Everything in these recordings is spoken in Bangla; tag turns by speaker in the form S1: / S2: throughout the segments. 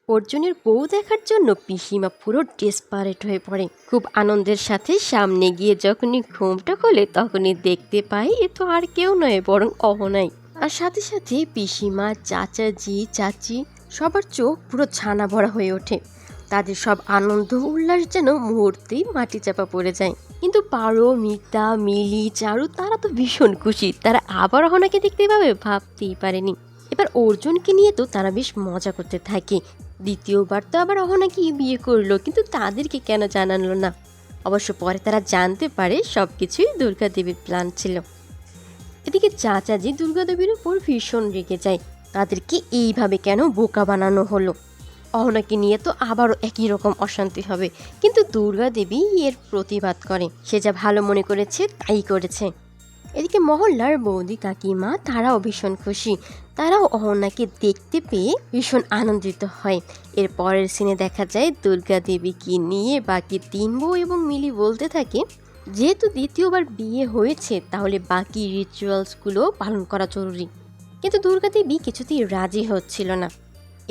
S1: অর্জুনের বউ দেখার জন্য পিসিমা পুরো ডেসপারেট হয়ে পড়ে। খুব আনন্দের সাথে সামনে গিয়ে যখনই ঘুমটা খোলে তখনই দেখতে পায় এ তো আর কেউ নয় বরং অহনাই। আর সাথে সাথে পিসিমা, চাচাজি, চাচি সবার চোখ পুরো ছানা ভরা হয়ে ওঠে। তাদের সব আনন্দ উল্লাস যেন মুহূর্তেই মাটি চাপা পড়ে যায়। কিন্তু পারো, মিতা, মিলি, চারু তারা তো ভীষণ খুশি, তারা আবার অহনাকে দেখতে পাবে ভাবতেই পারেনি। এবার অর্জুনকে নিয়ে তো তারা বেশ মজা করতে থাকে। দ্বিতীয়বার তো আবার অহনাকে বিয়ে করলো, কিন্তু তাদেরকে কেন জানালো না? অবশ্য পরে তারা জানতে পারে সবকিছুই দুর্গা দেবীর প্ল্যান ছিল। এদিকে চাচাজি দুর্গা দেবীর উপর ভীষণ রেগে যায়, তাদেরকে এইভাবে কেন বোকা বানানো হলো। অহনাকে নিয়ে তো আবারও একই রকম অশান্তি হবে, কিন্তু দুর্গা দেবী এর প্রতিবাদ করে, সে যা ভালো মনে করেছে তাই করেছে। এদিকে মহল্লার বৌদি কাকিমা তারাও ভীষণ খুশি, তারাও অহনাকে দেখতে পেয়ে ভীষণ আনন্দিত হয়। এর পরের সিনে দেখা যায় দুর্গা দেবীকে নিয়ে বাকি 3 বউ এবং মিলি বলতে থাকে যেহেতু দ্বিতীয়বার বিয়ে হয়েছে তাহলে বাকি রিচুয়ালসগুলো পালন করা জরুরি। কিন্তু দুর্গা দেবী কিছুতেই রাজি হচ্ছিল না।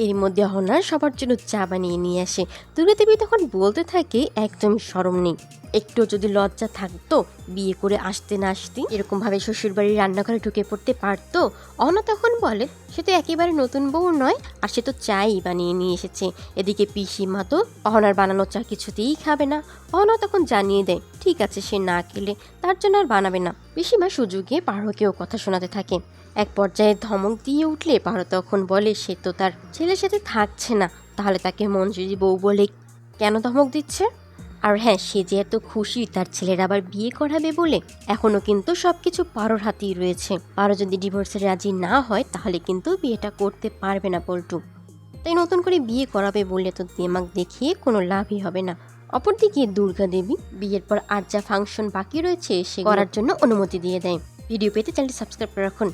S1: এর মধ্যে অহনা সবার জন্য চা বানিয়ে নিয়ে আসে। দুর্গা দেবী তখন বলতে থাকে একদমই শরম নেই, একটু যদি লজ্জা থাকতো বিয়ে করে আসতে না আসতে এরকম ভাবে শ্বশুরবাড়ির রান্নাঘরে ঢুকে পড়তে পারতো। অহনা তখন বলে সে তো একেবারে নতুন বউ নয়, আর সে তো চাই বানিয়ে নিয়ে এসেছে। এদিকে পিসিমা তো অহনার বানানো চা কিছুতেই খাবে না। অহনা তখন জানিয়ে দেয় ঠিক আছে, সে না খেলে তার জন্য আর বানাবে না। পিসিমা সুযোগে পারোকেও কথা শোনাতে থাকে। এক পর্যায়ে ধমক দিয়ে উঠলে পারো তখন বলে সে তো তার ছেলের সাথে থাকছে না, তাহলে তাকে মঞ্জুরি বউ বলে কেন ধমক দিচ্ছে? আর হ্যাঁ, সে যে এত খুশি তার ছেলের আবার বিয়ে করাবে বলে, এখনো কিন্তু সবকিছু পারোর হাতেই রয়েছে। পারো যদি ডিভোর্সে রাজি না হয় তাহলে কিন্তু বিয়েটা করতে পারবে না পল্টু। তাই নতুন করে বিয়ে করাবে বললে তো দিমাগ দেখিয়ে কোনো লাভই হবে না। অপরদিকে দুর্গা দেবী বিয়ের পর আর যা ফাংশন বাকি রয়েছে সে করার জন্য অনুমতি দিয়ে দেয়। ভিডিও পেতে চ্যানেলটি সাবস্ক্রাইব করে রাখুন।